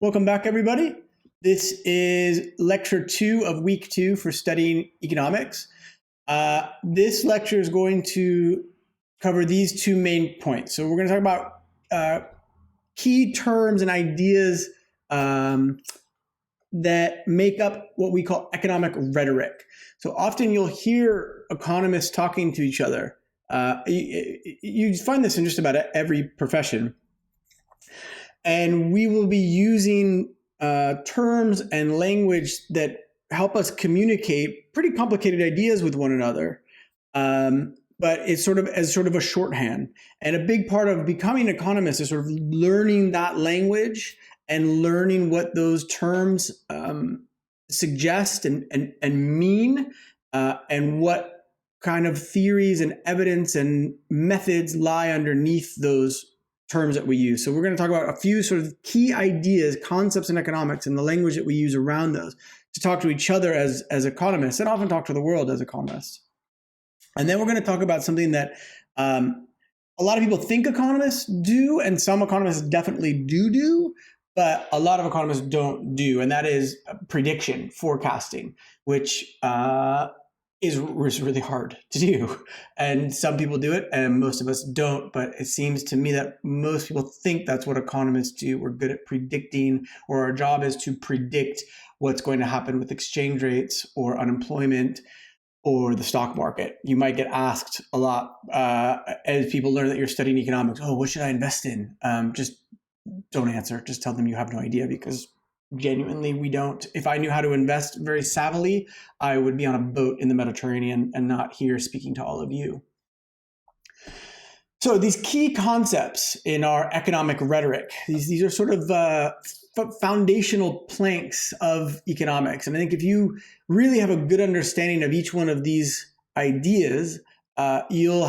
Welcome back, everybody. This is lecture 2 of week 2 for studying economics. This lecture is going to cover these two main points. So we're going to talk about key terms and ideas that make up what we call economic rhetoric. So often you'll hear economists talking to each other. You find this in just about every profession. And we will be using terms and language that help us communicate pretty complicated ideas with one another. But it's sort of a shorthand. And a big part of becoming an economist is sort of learning that language and learning what those terms suggest and mean, and what kind of theories and evidence and methods lie underneath those terms that we use. So we're going to talk about a few sort of key ideas, concepts in economics, and the language that we use around those to talk to each other as economists, and often talk to the world as economists. And then we're going to talk about something that a lot of people think economists do, and some economists definitely do, but a lot of economists don't do, and that is prediction, forecasting, which is really hard to do. And some people do it and most of us don't, but it seems to me that most people think that's what economists do. We're good at predicting, or our job is to predict what's going to happen with exchange rates or unemployment or the stock market. You might get asked a lot as people learn that you're studying economics, oh, what should I invest in? Just don't answer. Just tell them you have no idea, because genuinely, we don't. If I knew how to invest very savvily, I would be on a boat in the Mediterranean and not here speaking to all of you. So these key concepts in our economic rhetoric, these are sort of foundational planks of economics. And I think if you really have a good understanding of each one of these ideas, you'll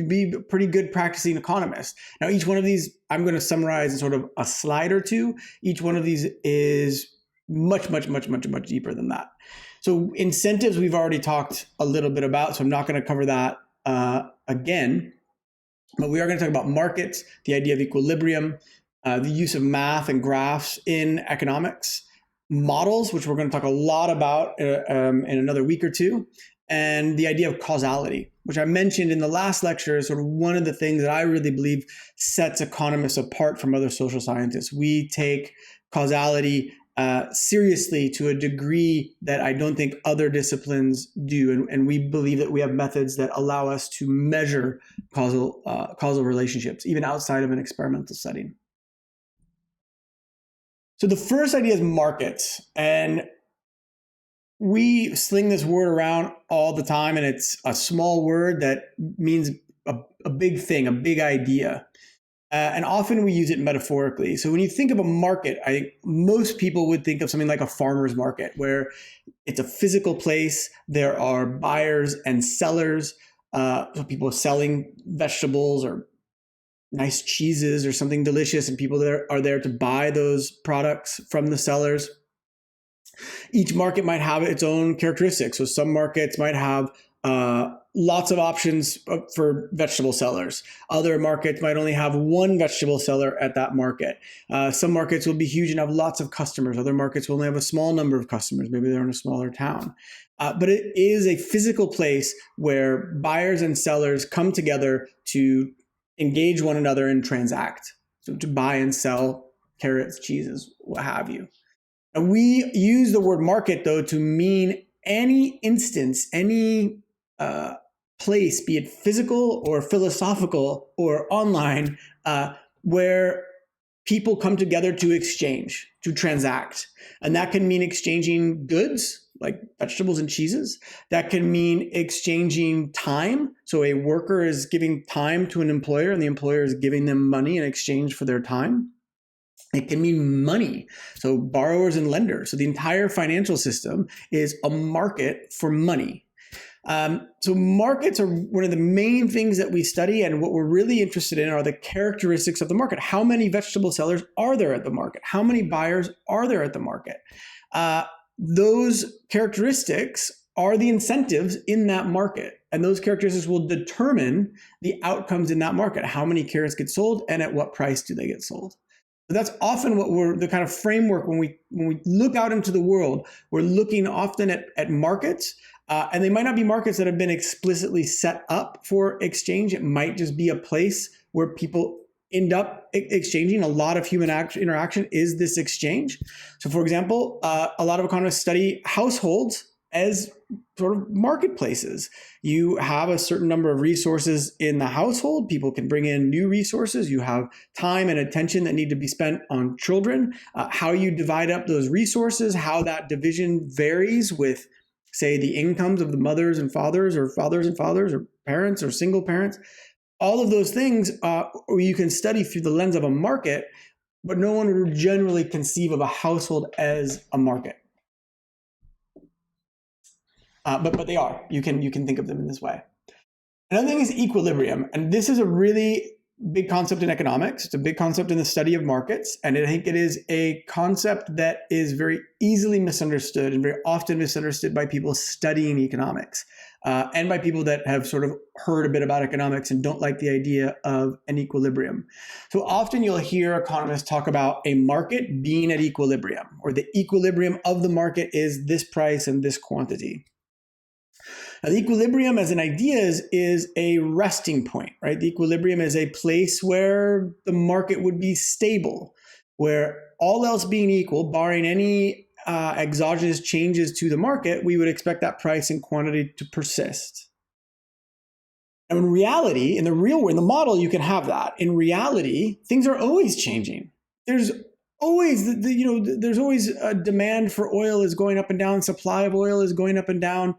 be a pretty good practicing economist. Now, each one of these, I'm going to summarize in sort of a slide or two. Each one of these is much deeper than that. So incentives, we've already talked a little bit about, so I'm not going to cover that again. But we are going to talk about markets, the idea of equilibrium, the use of math and graphs in economics, models, which we're going to talk a lot about in another week or two, and the idea of causality, which I mentioned in the last lecture, is sort of one of the things that I really believe sets economists apart from other social scientists. We take causality seriously to a degree that I don't think other disciplines do. And we believe that we have methods that allow us to measure causal relationships, even outside of an experimental setting. So the first idea is markets. And we sling this word around all the time, and it's a small word that means a big thing, a big idea. And often we use it metaphorically. So when you think of a market, I think most people would think of something like a farmer's market, where it's a physical place. There are buyers and sellers. So people are selling vegetables or nice cheeses or something delicious, and people are there to buy those products from the sellers. Each market might have its own characteristics. So some markets might have lots of options for vegetable sellers. Other markets might only have one vegetable seller at that market. Some markets will be huge and have lots of customers. Other markets will only have a small number of customers. Maybe they're in a smaller town. But it is a physical place where buyers and sellers come together to engage one another and transact. So to buy and sell carrots, cheeses, what have you. And we use the word market, though, to mean any instance, any place, be it physical or philosophical or online, where people come together to exchange, to transact. And that can mean exchanging goods, like vegetables and cheeses. That can mean exchanging time. So a worker is giving time to an employer, and the employer is giving them money in exchange for their time. It can mean money, so borrowers and lenders. So the entire financial system is a market for money. So markets are one of the main things that we study, and what we're really interested in are the characteristics of the market. How many vegetable sellers are there at the market? How many buyers are there at the market? Those characteristics are the incentives in that market, and those characteristics will determine the outcomes in that market. How many carrots get sold, and at what price do they get sold? But that's often what the kind of framework when we look out into the world, we're looking often at markets, and they might not be markets that have been explicitly set up for exchange. It might just be a place where people end up exchanging. A lot of human interaction is this exchange. So for example, a lot of economists study households as sort of marketplaces. You have a certain number of resources in the household. People can bring in new resources. You have time and attention that need to be spent on children. How you divide up those resources, how that division varies with, say, the incomes of the mothers and fathers, or parents or single parents. All of those things you can study through the lens of a market, but no one would generally conceive of a household as a market. But they are. You can think of them in this way. Another thing is equilibrium, and this is a really big concept in economics. It's a big concept in the study of markets, and I think it is a concept that is very easily misunderstood and very often misunderstood by people studying economics, and by people that have sort of heard a bit about economics and don't like the idea of an equilibrium. So often you'll hear economists talk about a market being at equilibrium, or the equilibrium of the market is this price and this quantity. Now, the equilibrium as an idea is a resting point, right? The equilibrium is a place where the market would be stable, where all else being equal, barring any exogenous changes to the market, we would expect that price and quantity to persist. And in reality, in the model, you can have that. In reality, things are always changing. There's always, there's always a demand for oil is going up and down. Supply of oil is going up and down.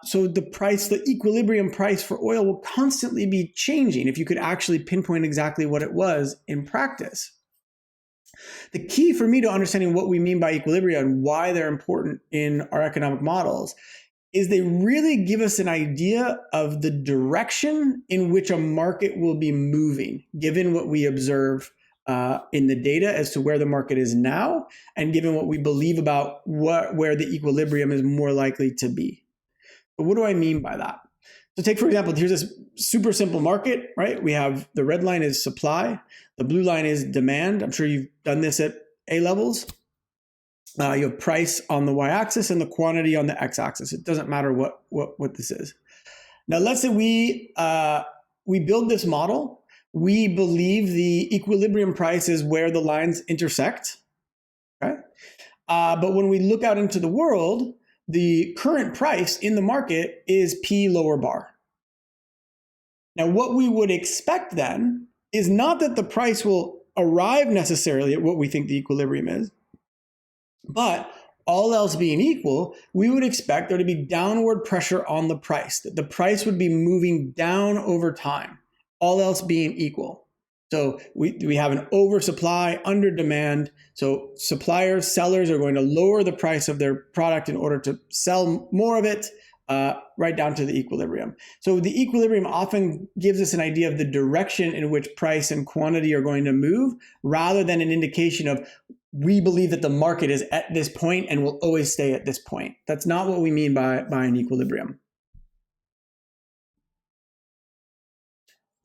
So the equilibrium price for oil will constantly be changing if you could actually pinpoint exactly what it was in practice. The key for me to understanding what we mean by equilibria and why they're important in our economic models is they really give us an idea of the direction in which a market will be moving, given what we observe in the data as to where the market is now, and given what we believe about where the equilibrium is more likely to be. But what do I mean by that? So take, for example, here's this super simple market, right? We have the red line is supply. The blue line is demand. I'm sure you've done this at A levels. You have price on the y-axis and the quantity on the x-axis. It doesn't matter what this is. Now, let's say we build this model. We believe the equilibrium price is where the lines intersect, okay? But when we look out into the world, the current price in the market is P lower bar. Now, what we would expect then is not that the price will arrive necessarily at what we think the equilibrium is, but all else being equal, we would expect there to be downward pressure on the price, that the price would be moving down over time, all else being equal. So we have an oversupply, under demand. So suppliers, sellers are going to lower the price of their product in order to sell more of it, right down to the equilibrium. So the equilibrium often gives us an idea of the direction in which price and quantity are going to move, rather than an indication of we believe that the market is at this point and will always stay at this point. That's not what we mean by an equilibrium.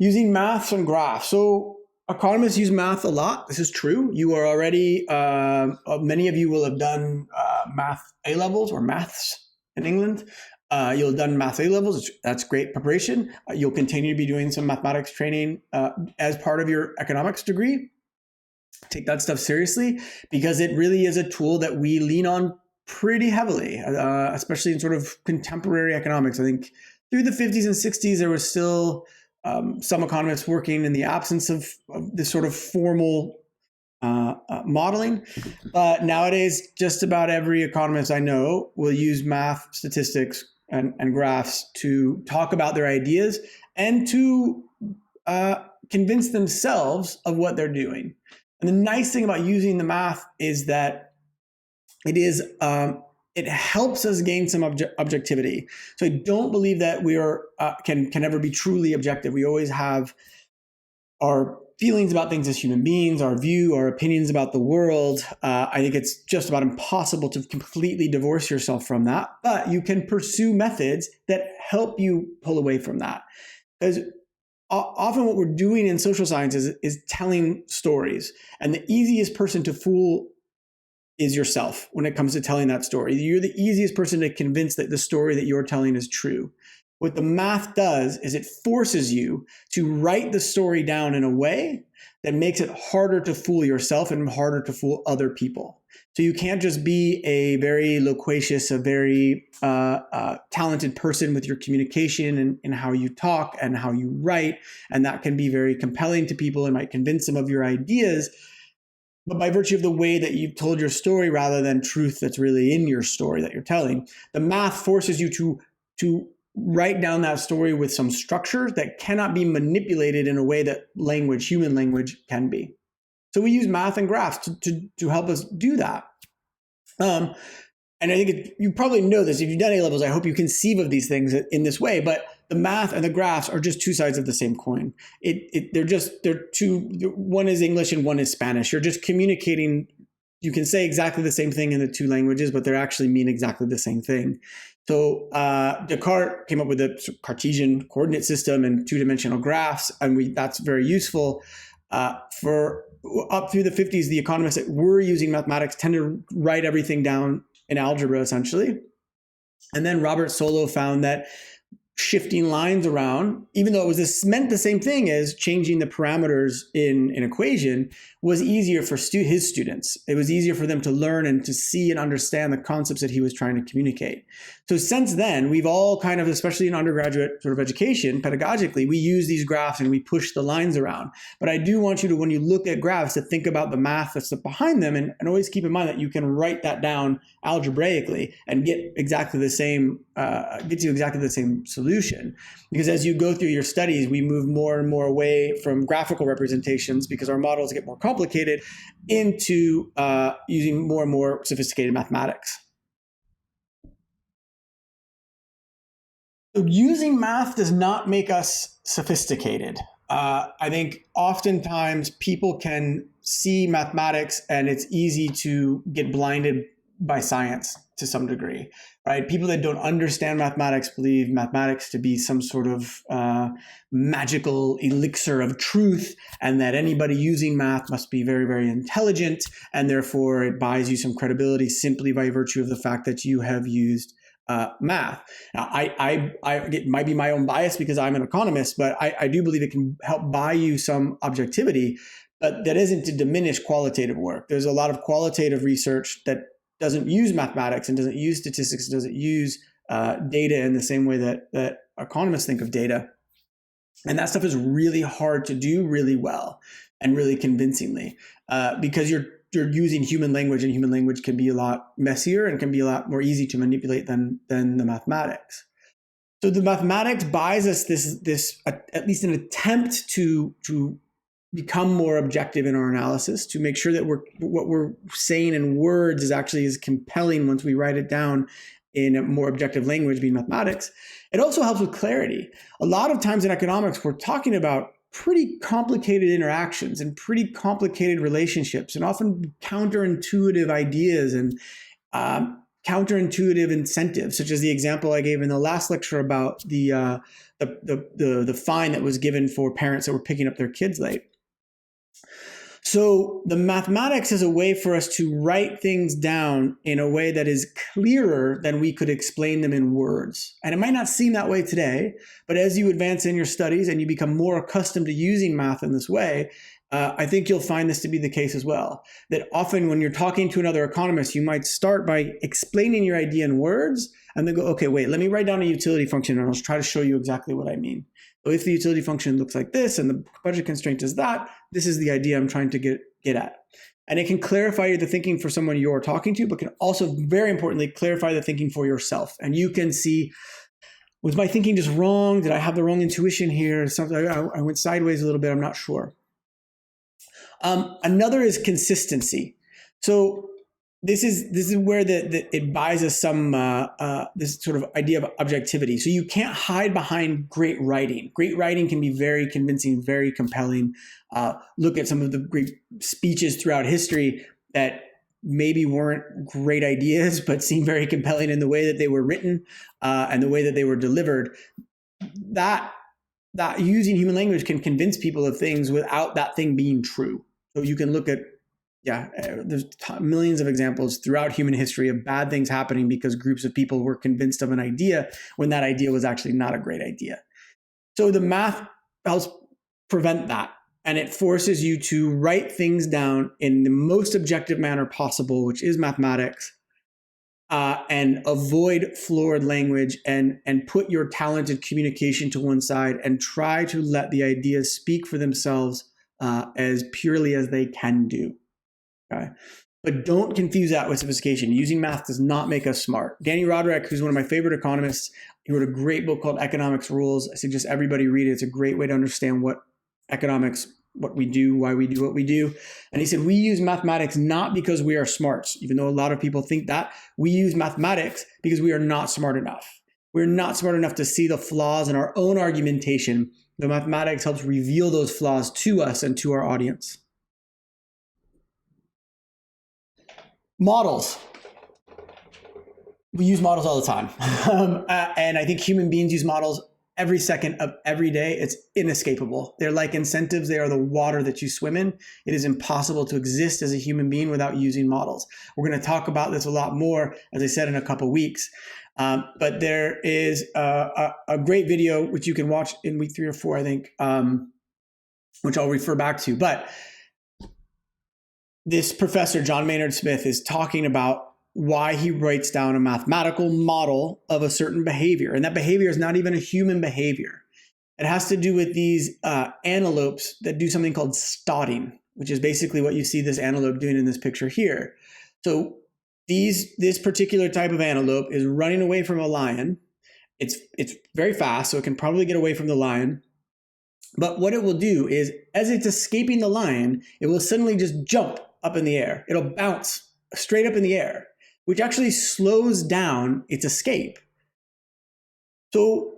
Using maths and graphs. So economists use math a lot. This is true. You are already, many of you will have done math A levels, or maths in England. You'll have done math A levels. That's great preparation. You'll continue to be doing some mathematics training as part of your economics degree. Take that stuff seriously, because it really is a tool that we lean on pretty heavily, especially in sort of contemporary economics. I think through the 50s and 60s, there was still some economists working in the absence of this sort of formal modeling. But nowadays, just about every economist I know will use math, statistics, and graphs to talk about their ideas and to convince themselves of what they're doing. And the nice thing about using the math is that it helps us gain some objectivity. So I don't believe that we can ever be truly objective. We always have our feelings about things as human beings, our view, our opinions about the world. I think it's just about impossible to completely divorce yourself from that, but you can pursue methods that help you pull away from that. Because often what we're doing in social sciences is telling stories. And the easiest person to fool is yourself when it comes to telling that story. You're the easiest person to convince that the story that you're telling is true. What the math does is it forces you to write the story down in a way that makes it harder to fool yourself and harder to fool other people. So you can't just be a very loquacious, a very talented person with your communication and how you talk and how you write. And that can be very compelling to people and might convince them of your ideas. But by virtue of the way that you've told your story rather than truth that's really in your story that you're telling, the math forces you to write down that story with some structure that cannot be manipulated in a way that language, human language, can be. So we use math and graphs to help us do that. And I think you probably know this. If you've done A-levels, I hope you conceive of these things in this way. But the math and the graphs are just two sides of the same coin. They're two. One is English and one is Spanish. You're just communicating. You can say exactly the same thing in the two languages, but they actually mean exactly the same thing. So Descartes came up with a Cartesian coordinate system and two-dimensional graphs, and that's very useful. For up through the 50s, the economists that were using mathematics tend to write everything down in algebra, essentially. And then Robert Solow found that shifting lines around, even though meant the same thing as changing the parameters in an equation, was easier for his students. It was easier for them to learn and to see and understand the concepts that he was trying to communicate. So since then, we've all kind of, especially in undergraduate sort of education, pedagogically, we use these graphs and we push the lines around. But I do want you to, when you look at graphs, to think about the math that's behind them and always keep in mind that you can write that down algebraically and get exactly the same, get you exactly the same solution. Because as you go through your studies, we move more and more away from graphical representations because our models get more complicated into using more and more sophisticated mathematics. So using math does not make us sophisticated. I think oftentimes people can see mathematics and it's easy to get blinded by science to some degree, right? People that don't understand mathematics believe mathematics to be some sort of magical elixir of truth, and that anybody using math must be very, very intelligent, and therefore it buys you some credibility simply by virtue of the fact that you have used math. Now, it might be my own bias because I'm an economist, but I do believe it can help buy you some objectivity, but that isn't to diminish qualitative work. There's a lot of qualitative research that doesn't use mathematics and doesn't use statistics, doesn't use data in the same way that economists think of data. And that stuff is really hard to do really well and really convincingly because you're using human language, and human language can be a lot messier and can be a lot more easy to manipulate than the mathematics. So the mathematics buys us this at least an attempt to become more objective in our analysis, to make sure that what we're saying in words is actually as compelling once we write it down in a more objective language, being mathematics. It also helps with clarity. A lot of times in economics, we're talking about pretty complicated interactions and pretty complicated relationships, and often counterintuitive ideas and counterintuitive incentives, such as the example I gave in the last lecture about the fine that was given for parents that were picking up their kids late. So the mathematics is a way for us to write things down in a way that is clearer than we could explain them in words. And it might not seem that way today, but as you advance in your studies and you become more accustomed to using math in this way, I think you'll find this to be the case as well. That often when you're talking to another economist, you might start by explaining your idea in words and then go, okay, wait, let me write down a utility function and I'll try to show you exactly what I mean. So if the utility function looks like this and the budget constraint is that, this is the idea I'm trying to get at. And it can clarify the thinking for someone you're talking to, but can also, very importantly, clarify the thinking for yourself. And you can see, was my thinking just wrong? Did I have the wrong intuition here? Something I went sideways a little bit, I'm not sure. Another is consistency. So this is where it buys us some this sort of idea of objectivity. So you can't hide behind great writing. Great writing can be very convincing, very compelling. Look at some of the great speeches throughout history that maybe weren't great ideas, but seem very compelling in the way that they were written and the way that they were delivered. That that using human language can convince people of things without that thing being true. So you can look at, there's millions of examples throughout human history of bad things happening because groups of people were convinced of an idea when that idea was actually not a great idea. So the math helps prevent that. And it forces you to write things down in the most objective manner possible, which is mathematics, and avoid florid language and put your talented communication to one side and try to let the ideas speak for themselves as purely as they can do. Okay? But don't confuse that with sophistication. Using math does not make us smart. Danny Roderick, who's one of my favorite economists, he wrote a great book called Economics Rules. I suggest everybody read it. It's a great way to understand what economics, what we do, why we do what we do. And he said, we use mathematics not because we are smarts, even though a lot of people think that. We use mathematics because we are not smart enough. We're not smart enough to see the flaws in our own argumentation. The mathematics helps reveal those flaws to us and to our audience. Models. We use models all the time. And I think human beings use models every second of every day. It's inescapable. They're like incentives. They are the water that you swim in. It is impossible to exist as a human being without using models. We're going to talk about this a lot more, as I said, in a couple of weeks. But there is a great video, which you can watch in week 3 or 4, I think, which I'll refer back to. But this professor, John Maynard Smith, is talking about why he writes down a mathematical model of a certain behavior. And that behavior is not even a human behavior. It has to do with these antelopes that do something called stotting, which is basically what you see this antelope doing in this picture here. So this particular type of antelope is running away from a lion. It's very fast, so it can probably get away from the lion. But what it will do is, as it's escaping the lion, it will suddenly just jump up in the air. It'll bounce straight up in the air, which actually slows down its escape. So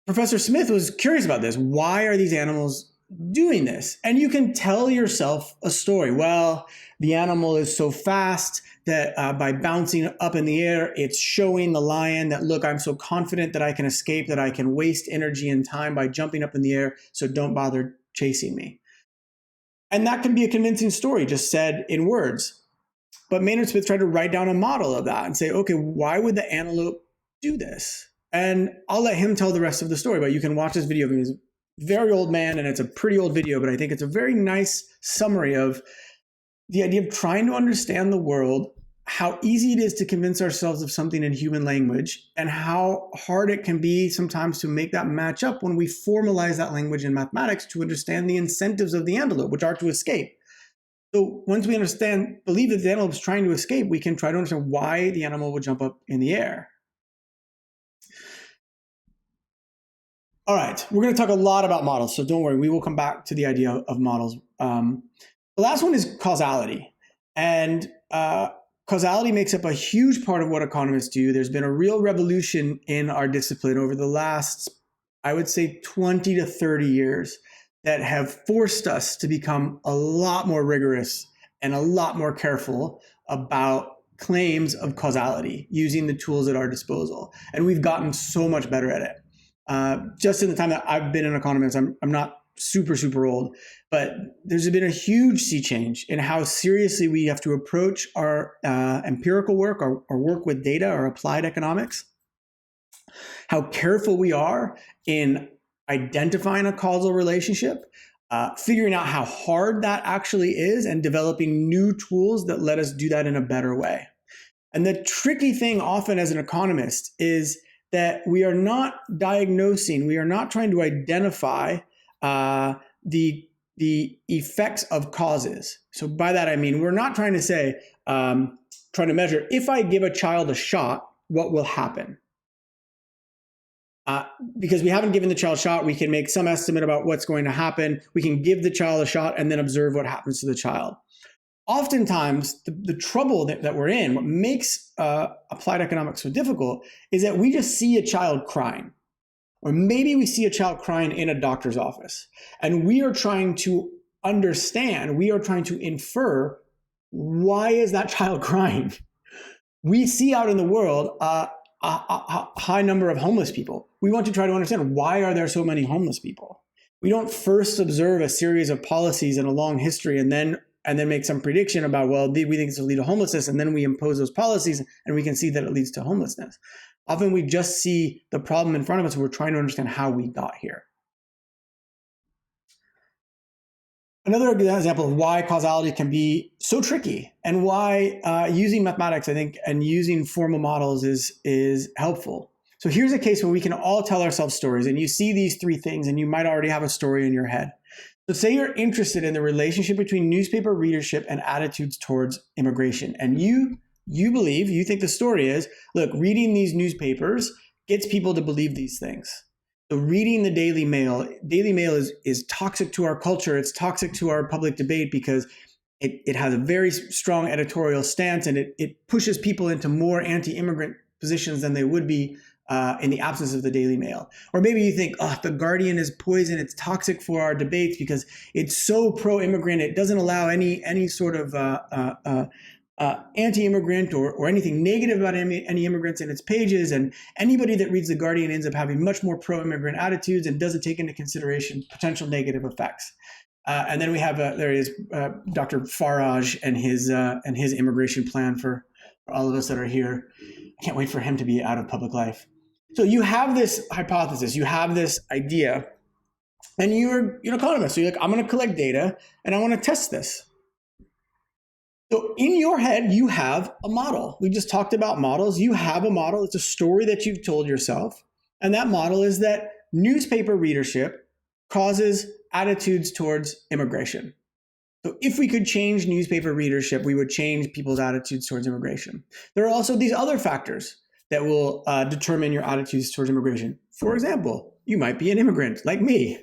Professor Smith was curious about this. Why are these animals doing this? And you can tell yourself a story. Well, the animal is so fast that by bouncing up in the air, it's showing the lion that, look, I'm so confident that I can escape, that I can waste energy and time by jumping up in the air, so don't bother chasing me. And that can be a convincing story, just said in words. But Maynard Smith tried to write down a model of that and say, okay, why would the antelope do this? And I'll let him tell the rest of the story, but you can watch this video of him. He's a very old man, and it's a pretty old video, but I think it's a very nice summary of the idea of trying to understand the world, how easy it is to convince ourselves of something in human language, and how hard it can be sometimes to make that match up when we formalize that language in mathematics to understand the incentives of the antelope, which are to escape. So once we believe that the antelope is trying to escape, we can try to understand why the animal would jump up in the air. All right, we're going to talk a lot about models, so don't worry, we will come back to the idea of models. The last one is causality. And causality makes up a huge part of what economists do. There's been a real revolution in our discipline over the last, I would say, 20 to 30 years that have forced us to become a lot more rigorous and a lot more careful about claims of causality using the tools at our disposal. And we've gotten so much better at it. Just in the time that I've been an economist, I'm not super old, but there's been a huge sea change in how seriously we have to approach our empirical work, our work with data, our applied economics, how careful we are in identifying a causal relationship, figuring out how hard that actually is, and developing new tools that let us do that in a better way. And the tricky thing often as an economist is that we are not diagnosing, we are not trying to identify the effects of causes. So by that I mean, we're not trying to say, trying to measure, if I give a child a shot, what will happen? Because we haven't given the child a shot, we can make some estimate about what's going to happen. We can give the child a shot and then observe what happens to the child. Oftentimes, the trouble that we're in, what makes applied economics so difficult, is that we just see a child crying. Or maybe we see a child crying in a doctor's office. And we are trying to understand, we are trying to infer, why is that child crying? We see out in the world a high number of homeless people. We want to try to understand, why are there so many homeless people? We don't first observe a series of policies and a long history and then make some prediction about, well, we think this will lead to homelessness, and then we impose those policies and we can see that it leads to homelessness. Often we just see the problem in front of us and we're trying to understand how we got here. Another example of why causality can be so tricky and why using mathematics, I think, and using formal models is helpful. So here's a case where we can all tell ourselves stories, and you see these three things and you might already have a story in your head. So say you're interested in the relationship between newspaper readership and attitudes towards immigration, and you think the story is, look, reading these newspapers gets people to believe these things. So reading the Daily Mail is toxic to our culture. It's toxic to our public debate because it has a very strong editorial stance, and it pushes people into more anti-immigrant positions than they would be in the absence of the Daily Mail. Or maybe you think, oh, the Guardian is poison. It's toxic for our debates because it's so pro-immigrant. It doesn't allow any sort of anti-immigrant or anything negative about any immigrants in its pages. And anybody that reads The Guardian ends up having much more pro-immigrant attitudes and doesn't take into consideration potential negative effects. And then we have there is Dr. Farage and his immigration plan for all of us that are here. I can't wait for him to be out of public life. So you have this hypothesis, you have this idea, and you're an economist. So you're like, I'm going to collect data and I want to test this. So in your head, you have a model. We just talked about models. You have a model. It's a story that you've told yourself. And that model is that newspaper readership causes attitudes towards immigration. So if we could change newspaper readership, we would change people's attitudes towards immigration. There are also these other factors that will determine your attitudes towards immigration. For example, you might be an immigrant like me.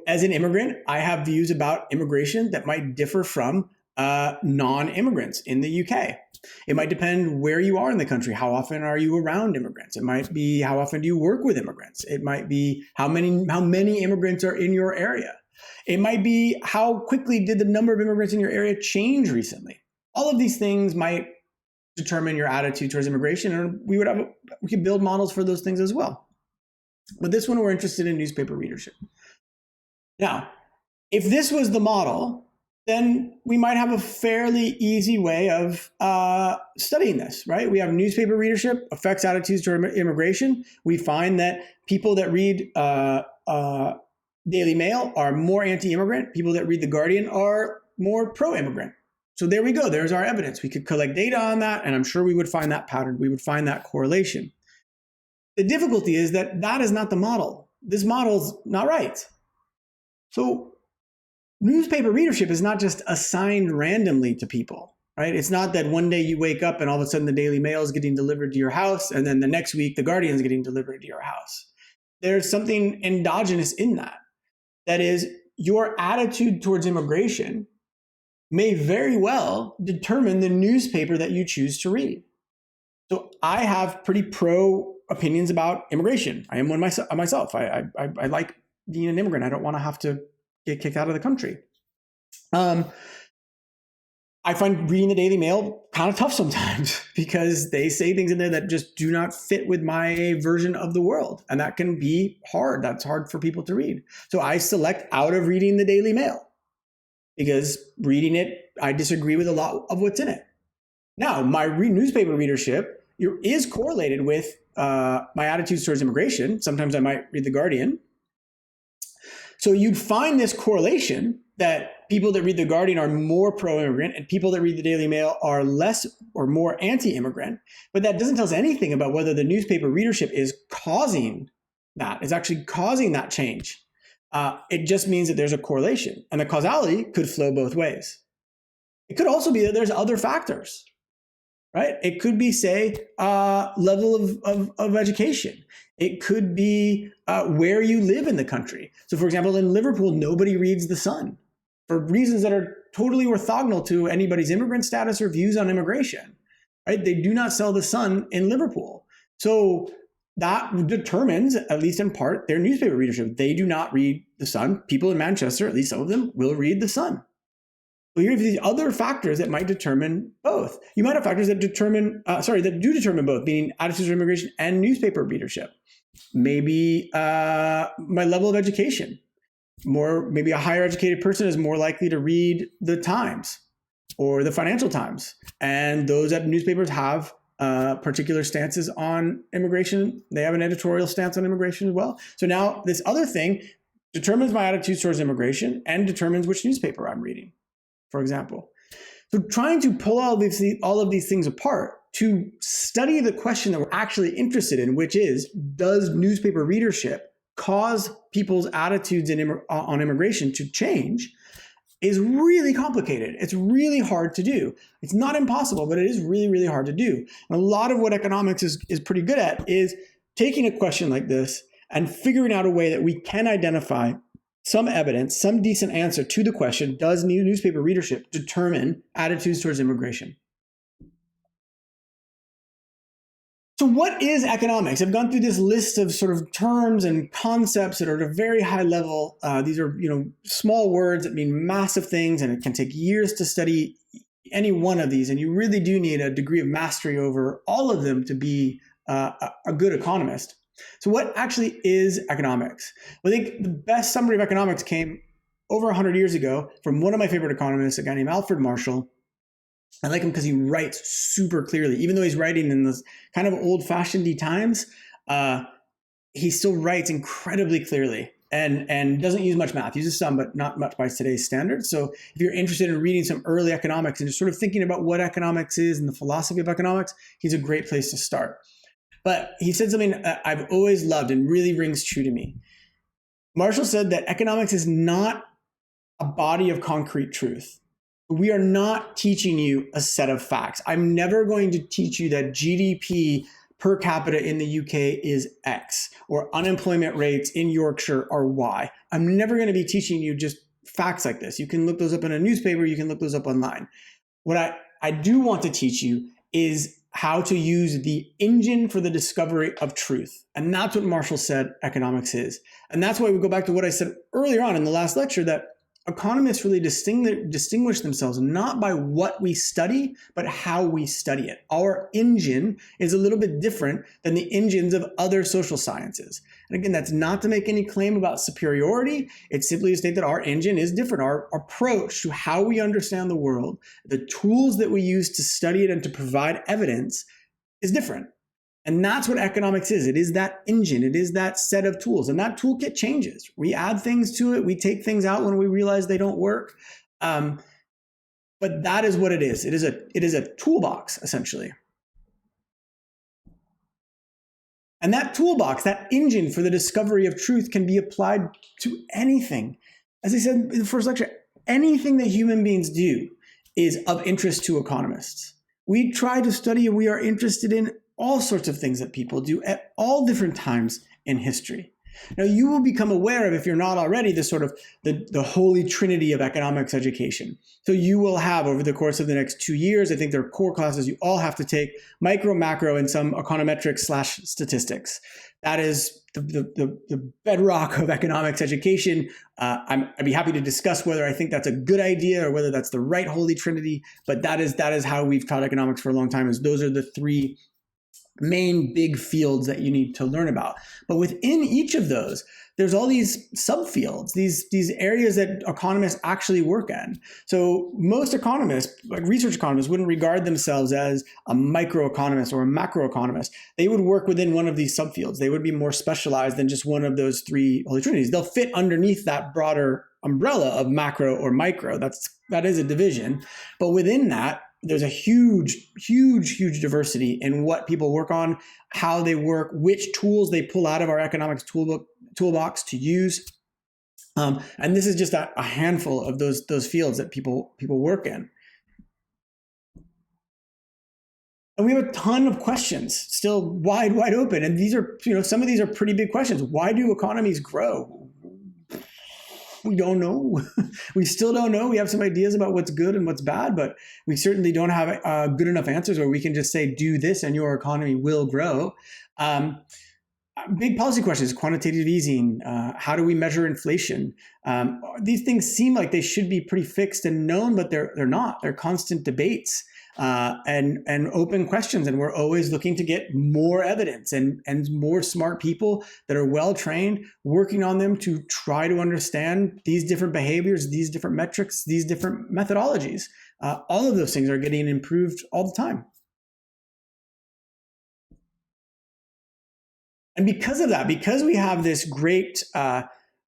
As an immigrant, I have views about immigration that might differ from non-immigrants in the UK. It might depend where you are in the country. How often are you around immigrants? It might be how often do you work with immigrants? It might be how many immigrants are in your area. It might be how quickly did the number of immigrants in your area change recently. All of these things might determine your attitude towards immigration, and we could build models for those things as well. But this one, we're interested in newspaper readership. Now, if this was the model, then we might have a fairly easy way of studying this, right? We have newspaper readership affects attitudes toward immigration. We find that people that read Daily Mail are more anti-immigrant. People that read The Guardian are more pro-immigrant. So there we go. There's our evidence. We could collect data on that, and I'm sure we would find that pattern. We would find that correlation. The difficulty is that that is not the model. This model's not right. So newspaper readership is not just assigned randomly to people, right? It's not that one day you wake up and all of a sudden the Daily Mail is getting delivered to your house, and then the next week the Guardian is getting delivered to your house. There's something endogenous in that. That is, your attitude towards immigration may very well determine the newspaper that you choose to read. So I have pretty pro opinions about immigration. I am one myself. I like being an immigrant. I don't want to have to get kicked out of the country. I find reading the Daily Mail kind of tough sometimes because they say things in there that just do not fit with my version of the world. And that can be hard. That's hard for people to read. So I select out of reading the Daily Mail because reading it, I disagree with a lot of what's in it. Now, my newspaper readership is correlated with my attitudes towards immigration. Sometimes I might read The Guardian. So you'd find this correlation that people that read The Guardian are more pro-immigrant and people that read the Daily Mail are less or more anti-immigrant. But that doesn't tell us anything about whether the newspaper readership is causing that, is actually causing that change. It just means that there's a correlation, and the causality could flow both ways. It could also be that there's other factors, right? It could be, say, level of education. It could be where you live in the country. So, for example, in Liverpool, nobody reads The Sun for reasons that are totally orthogonal to anybody's immigrant status or views on immigration, right? They do not sell The Sun in Liverpool. So that determines, at least in part, their newspaper readership. They do not read The Sun. People in Manchester, at least some of them, will read The Sun. So here are these other factors that might determine both. You might have factors that that do determine both, meaning attitudes toward immigration and newspaper readership. Maybe my level of education. maybe a higher educated person is more likely to read the Times or the Financial Times. And those newspapers have particular stances on immigration. They have an editorial stance on immigration as well. So now this other thing determines my attitude towards immigration and determines which newspaper I'm reading, for example. So trying to pull all of these things apart to study the question that we're actually interested in, which is, does newspaper readership cause people's attitudes on immigration to change, is really complicated. It's really hard to do. It's not impossible, but it is really, really hard to do. And a lot of what economics is pretty good at is taking a question like this and figuring out a way that we can identify some evidence, some decent answer to the question, does newspaper readership determine attitudes towards immigration? So what is economics? I've gone through this list of sort of terms and concepts that are at a very high level. These are, small words that mean massive things, and it can take years to study any one of these. And you really do need a degree of mastery over all of them to be a good economist. So what actually is economics? Well, I think the best summary of economics came over 100 years ago from one of my favorite economists, a guy named Alfred Marshall. I like him because he writes super clearly. Even though he's writing in this kind of old-fashioned times, he still writes incredibly clearly and doesn't use much math. He uses some, but not much by today's standards. So if you're interested in reading some early economics and just sort of thinking about what economics is and the philosophy of economics, he's a great place to start. But he said something that I've always loved and really rings true to me. Marshall said that economics is not a body of concrete truth. We are not teaching you a set of facts. I'm never going to teach you that GDP per capita in the UK is X or unemployment rates in Yorkshire are Y. I'm never going to be teaching you just facts like this. You can look those up in a newspaper. You can look those up online. What I do want to teach you is how to use the engine for the discovery of truth. And that's what Marshall said economics is. And that's why we go back to what I said earlier on in the last lecture, that economists really distinguish themselves not by what we study, but how we study it. Our engine is a little bit different than the engines of other social sciences. And again, that's not to make any claim about superiority. It's simply to state that our engine is different. Our approach to how we understand the world, the tools that we use to study it and to provide evidence is different. And that's what economics is. It is that engine. It is that set of tools. And that toolkit changes. We add things to it. We take things out when we realize they don't work. But that is what it is. It is a toolbox, essentially. And that toolbox, that engine for the discovery of truth, can be applied to anything. As I said in the first lecture, anything that human beings do is of interest to economists. We try to study and we are interested in all sorts of things that people do at all different times in history. Now, you will become aware of, if you're not already, the sort of the holy trinity of economics education. So you will have, over the course of the next 2 years, I think there are core classes you all have to take, micro, macro, and some econometrics/statistics. That is the bedrock of economics education. I'd be happy to discuss whether I think that's a good idea or whether that's the right holy trinity, but that is how we've taught economics for a long time, is those are the three main big fields that you need to learn about. But within each of those, there's all these subfields, these areas that economists actually work in. So most economists, like research economists, wouldn't regard themselves as a microeconomist or a macroeconomist. They would work within one of these subfields. They would be more specialized than just one of those three holy trinities. They'll fit underneath that broader umbrella of macro or micro. That is a division. But within that, there's a huge diversity in what people work on, how they work, which tools they pull out of our economics toolbox to use. And this is just a handful of those fields that people work in. And we have a ton of questions still wide open. And these are, some of these are pretty big questions. Why do economies grow? We don't know. We still don't know. We have some ideas about what's good and what's bad, but we certainly don't have good enough answers where we can just say, do this and your economy will grow. Big policy questions, quantitative easing, how do we measure inflation? These things seem like they should be pretty fixed and known, but they're not. They're constant debates. and open questions. And we're always looking to get more evidence and more smart people that are well trained working on them to try to understand these different behaviors, these different metrics, these different methodologies. All of those things are getting improved all the time. And because of that, because we have this great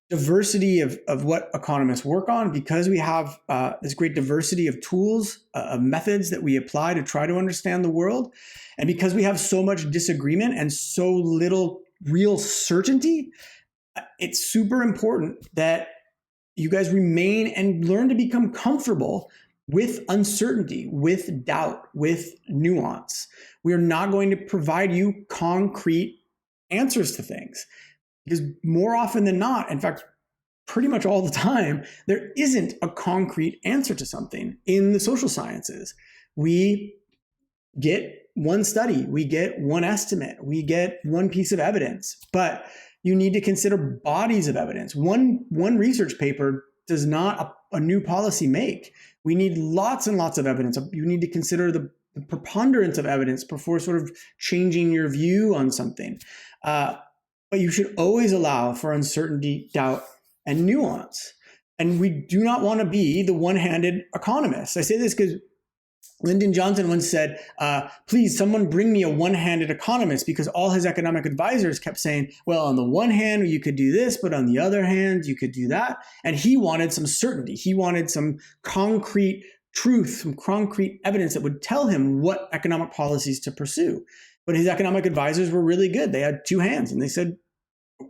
diversity of what economists work on, because we have this great diversity of tools, of methods that we apply to try to understand the world, and because we have so much disagreement and so little real certainty, it's super important that you guys remain and learn to become comfortable with uncertainty, with doubt, with nuance. We are not going to provide you concrete answers to things, because more often than not, in fact, pretty much all the time, there isn't a concrete answer to something in the social sciences. We get one study, we get one estimate, we get one piece of evidence, but you need to consider bodies of evidence. One research paper does not a new policy make. We need lots and lots of evidence. You need to consider the preponderance of evidence before sort of changing your view on something. But you should always allow for uncertainty, doubt, and nuance. And we do not want to be the one-handed economists. I say this because Lyndon Johnson once said, please, someone bring me a one-handed economist, because all his economic advisors kept saying, well, on the one hand, you could do this, but on the other hand, you could do that. And he wanted some certainty. He wanted some concrete truth, some concrete evidence that would tell him what economic policies to pursue. But his economic advisors were really good. They had two hands, and they said,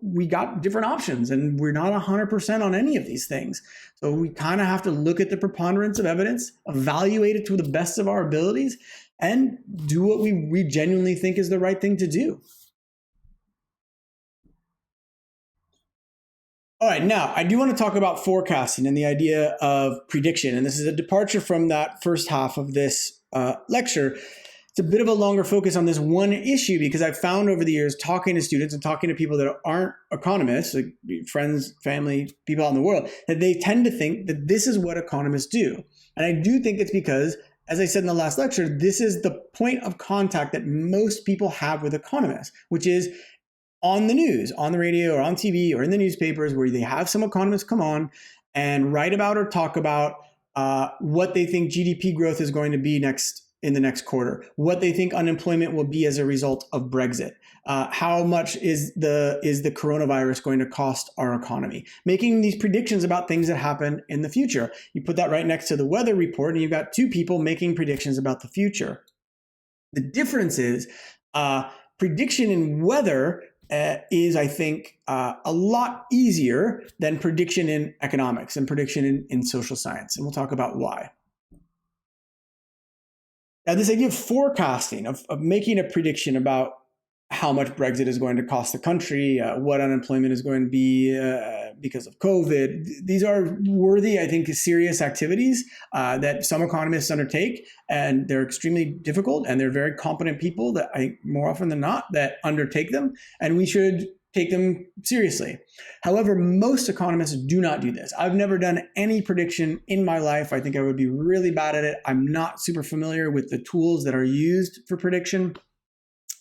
we got different options, and we're not 100% on any of these things. So we kind of have to look at the preponderance of evidence, evaluate it to the best of our abilities, and do what we genuinely think is the right thing to do. All right, now I do want to talk about forecasting and the idea of prediction. And this is a departure from that first half of this lecture. It's a bit of a longer focus on this one issue, because I've found over the years, talking to students and talking to people that aren't economists, like friends, family, people out in the world, that they tend to think that this is what economists do. And I do think it's because, as I said in the last lecture, this is the point of contact that most people have with economists, which is on the news, on the radio or on TV or in the newspapers, where they have some economists come on and write about or talk about what they think GDP growth is going to be in the next quarter, what they think unemployment will be as a result of Brexit, how much is the coronavirus going to cost our economy, making these predictions about things that happen in the future. You put that right next to the weather report, and you've got two people making predictions about the future. The difference is prediction in weather is, I think, a lot easier than prediction in economics and prediction in social science. And we'll talk about why. Now, this idea of forecasting, of making a prediction about how much Brexit is going to cost the country, what unemployment is going to be because of COVID, these are worthy, I think, serious activities that some economists undertake, and they're extremely difficult, and they're very competent people that I think more often than not that undertake them, and we should take them seriously. However, most economists do not do this. I've never done any prediction in my life. I think I would be really bad at it. I'm not super familiar with the tools that are used for prediction.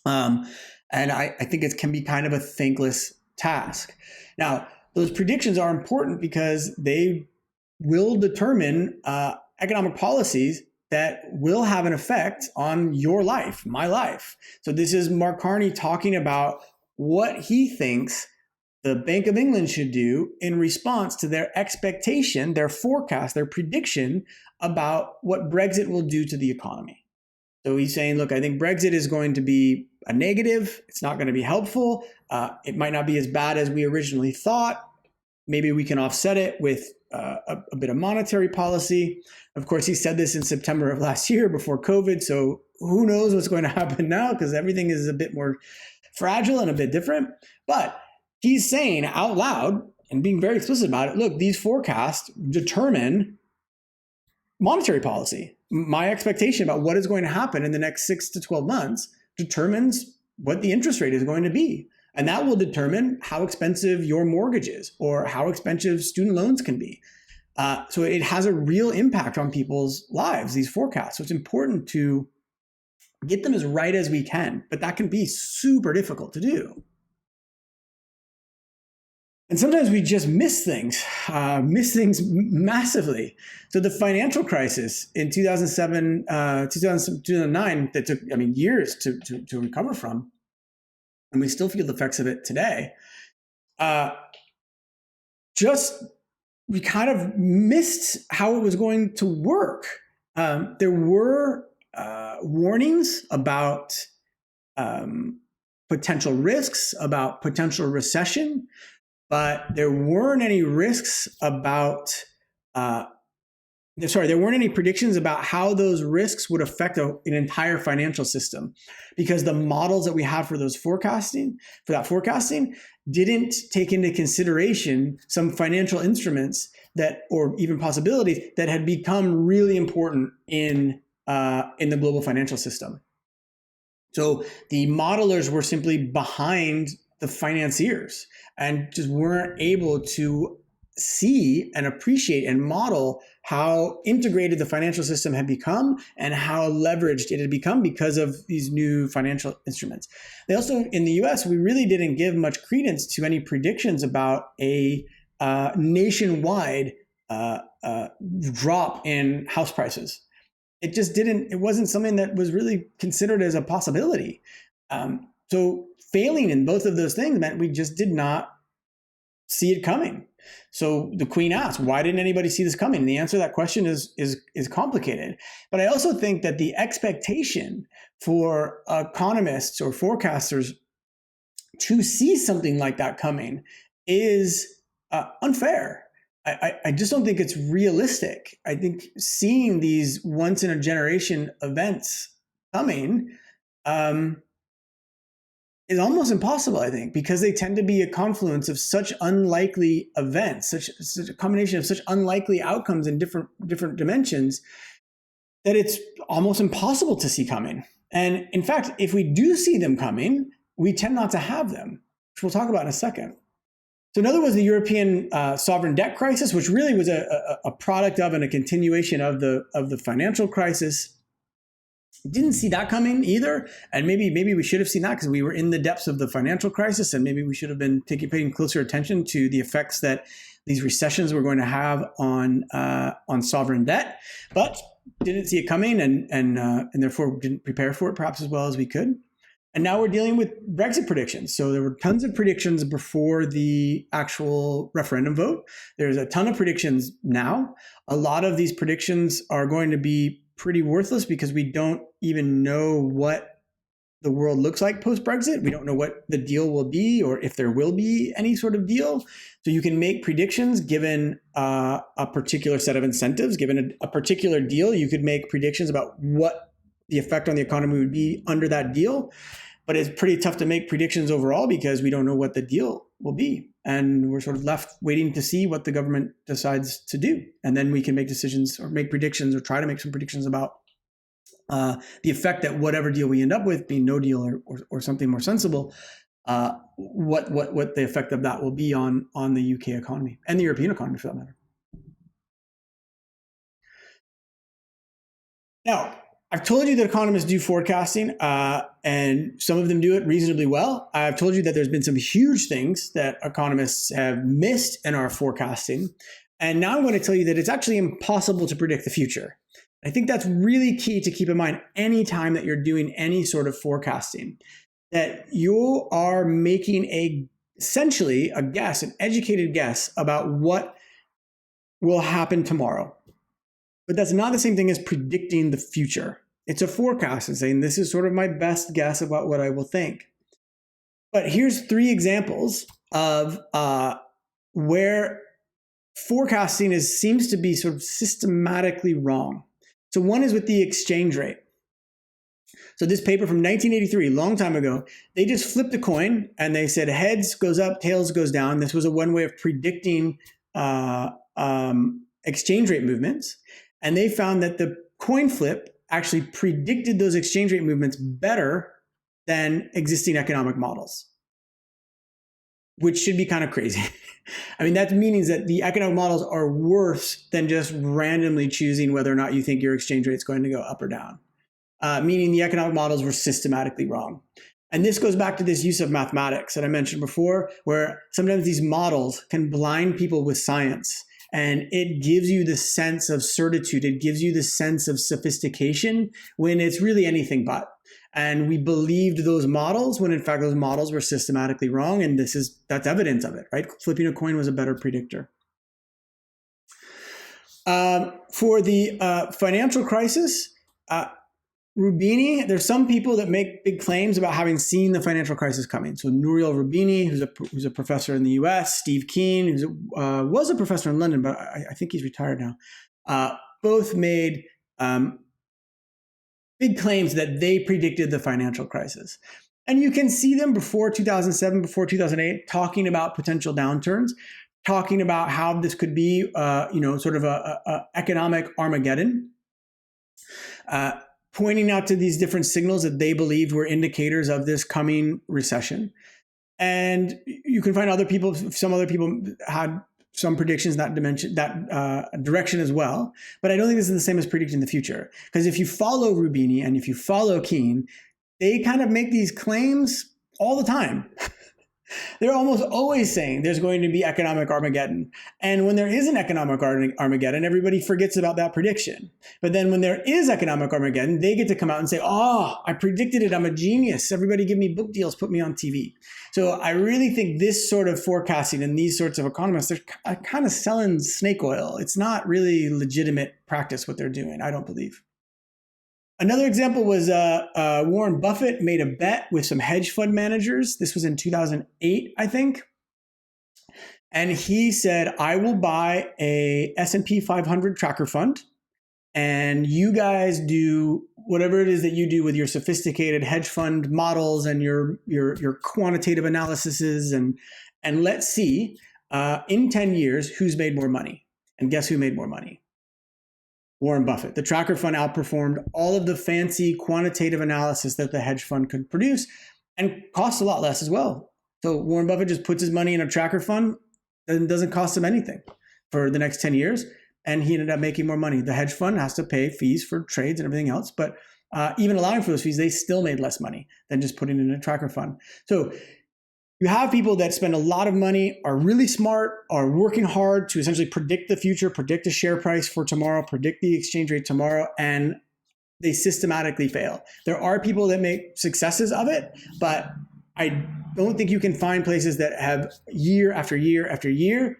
And I think it can be kind of a thankless task. Now, those predictions are important because they will determine economic policies that will have an effect on your life, my life. So this is Mark Carney talking about what he thinks the Bank of England should do in response to their expectation, their forecast, their prediction about what Brexit will do to the economy. So he's saying, look, I think Brexit is going to be a negative. It's not going to be helpful. It might not be as bad as we originally thought. Maybe we can offset it with a bit of monetary policy. Of course, he said this in September of last year before COVID. So who knows what's going to happen now, because everything is a bit more fragile and a bit different. But he's saying out loud and being very explicit about it, look, these forecasts determine monetary policy. My expectation about what is going to happen in the next 6 to 12 months determines what the interest rate is going to be. And that will determine how expensive your mortgage is or how expensive student loans can be. So it has a real impact on people's lives, these forecasts. So it's important to get them as right as we can, but that can be super difficult to do. And sometimes we just miss things massively. So the financial crisis in 2007, 2009, that took, years to recover from, and we still feel the effects of it today. We kind of missed how it was going to work. There were warnings about potential risks, about potential recession, but there weren't any risks about, there weren't any predictions about how those risks would affect an entire financial system, because the models that we have for that forecasting didn't take into consideration some financial instruments or even possibilities that had become really important in the global financial system. So the modelers were simply behind the financiers and just weren't able to see and appreciate and model how integrated the financial system had become and how leveraged it had become because of these new financial instruments. They also, in the US, we really didn't give much credence to any predictions about a nationwide drop in house prices. It wasn't something that was really considered as a possibility. So failing in both of those things meant we just did not see it coming. So the Queen asked, why didn't anybody see this coming? And the answer to that question is complicated. But I also think that the expectation for economists or forecasters to see something like that coming is unfair. I just don't think it's realistic. I think seeing these once in a generation events coming is almost impossible, I think, because they tend to be a confluence of such unlikely events, such a combination of such unlikely outcomes in different dimensions, that it's almost impossible to see coming. And in fact, if we do see them coming, we tend not to have them, which we'll talk about in a second. So another was the European sovereign debt crisis, which really was a product of and a continuation of the financial crisis. Didn't see that coming either, and maybe we should have seen that because we were in the depths of the financial crisis, and maybe we should have been paying closer attention to the effects that these recessions were going to have on sovereign debt, but didn't see it coming, and therefore didn't prepare for it perhaps as well as we could. And now we're dealing with Brexit predictions. So there were tons of predictions before the actual referendum vote. There's a ton of predictions now. A lot of these predictions are going to be pretty worthless because we don't even know what the world looks like post-Brexit. We don't know what the deal will be or if there will be any sort of deal. So you can make predictions given a particular set of incentives, given a particular deal. You could make predictions about what the effect on the economy would be under that deal. But it's pretty tough to make predictions overall because we don't know what the deal will be. And we're sort of left waiting to see what the government decides to do. And then we can make decisions or make predictions or try to make some predictions about the effect that whatever deal we end up with, being no deal or something more sensible, what the effect of that will be on the UK economy and the European economy for that matter. Now, I've told you that economists do forecasting, and some of them do it reasonably well. I've told you that there's been some huge things that economists have missed in our forecasting. And now I'm going to tell you that it's actually impossible to predict the future. I think that's really key to keep in mind anytime that you're doing any sort of forecasting, that you are making essentially a guess, an educated guess about what will happen tomorrow. But that's not the same thing as predicting the future. It's a forecast and saying, this is sort of my best guess about what I will think. But here's 3 examples of where forecasting seems to be sort of systematically wrong. So one is with the exchange rate. So this paper from 1983, long time ago, they just flipped a coin and they said heads goes up, tails goes down. This was one way of predicting exchange rate movements. And they found that the coin flip actually predicted those exchange rate movements better than existing economic models. which should be kind of crazy. I mean, that means that the economic models are worse than just randomly choosing whether or not you think your exchange rate is going to go up or down, meaning the economic models were systematically wrong. And this goes back to this use of mathematics that I mentioned before, where sometimes these models can blind people with science. And it gives you the sense of certitude. It gives you the sense of sophistication when it's really anything but. And we believed those models when in fact those models were systematically wrong. And that's evidence of it, right? Flipping a coin was a better predictor. For the financial crisis, Rubini, there's some people that make big claims about having seen the financial crisis coming. So Nouriel Rubini, who's a professor in the US, Steve Keen, who was a professor in London, but I think he's retired now, both made big claims that they predicted the financial crisis. And you can see them before 2007, before 2008, talking about potential downturns, talking about how this could be, sort of a economic Armageddon, pointing out to these different signals that they believed were indicators of this coming recession. And you can find some other people had some predictions that direction as well. But I don't think this is the same as predicting the future. Because if you follow Rubini and if you follow Keen, they kind of make these claims all the time. They're almost always saying there's going to be economic Armageddon. And when there is an economic Armageddon, everybody forgets about that prediction. But then when there is economic Armageddon, they get to come out and say, oh, I predicted it. I'm a genius. Everybody give me book deals, put me on TV. So I really think this sort of forecasting and these sorts of economists, they're kind of selling snake oil. It's not really legitimate practice what they're doing, I don't believe. Another example was Warren Buffett made a bet with some hedge fund managers. This was in 2008, I think. And he said, I will buy a S&P 500 tracker fund. And you guys do whatever it is that you do with your sophisticated hedge fund models and your quantitative analyses. And let's see in 10 years, who's made more money. And guess who made more money? Warren Buffett. The tracker fund outperformed all of the fancy quantitative analysis that the hedge fund could produce and costs a lot less as well. So Warren Buffett just puts his money in a tracker fund and doesn't cost him anything for the next 10 years. And he ended up making more money. The hedge fund has to pay fees for trades and everything else. But even allowing for those fees, they still made less money than just putting it in a tracker fund. So you have people that spend a lot of money, are really smart, are working hard to essentially predict the future, predict the share price for tomorrow, predict the exchange rate tomorrow, and they systematically fail. There are people that make successes of it, but I don't think you can find places that have year after year after year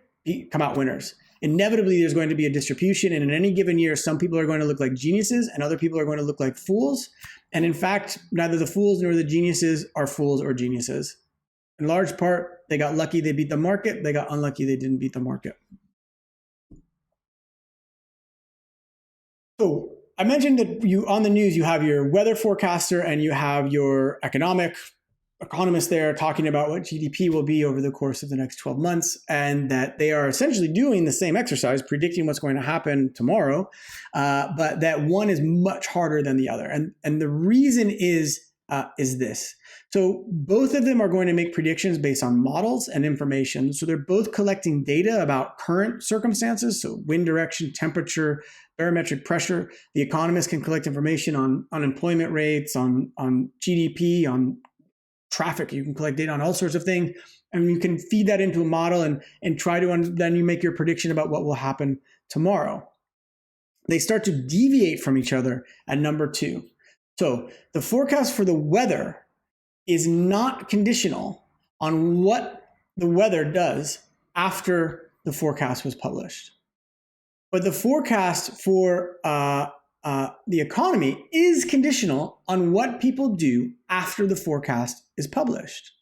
come out winners. Inevitably, there's going to be a distribution, and in any given year, some people are going to look like geniuses and other people are going to look like fools. And in fact, neither the fools nor the geniuses are fools or geniuses. In large part, they got lucky, they beat the market. They got unlucky, they didn't beat the market. So I mentioned that on the news, you have your weather forecaster and you have your economist there talking about what GDP will be over the course of the next 12 months, and that they are essentially doing the same exercise, predicting what's going to happen tomorrow, but that one is much harder than the other. And the reason is this. So both of them are going to make predictions based on models and information. So they're both collecting data about current circumstances, so wind direction, temperature, barometric pressure. The economists can collect information on unemployment rates, on GDP, on traffic. You can collect data on all sorts of things, and you can feed that into a model and try to, then you make your prediction about what will happen tomorrow. They start to deviate from each other at number 2. So the forecast for the weather is not conditional on what the weather does after the forecast was published. But the forecast for the economy is conditional on what people do after the forecast is published.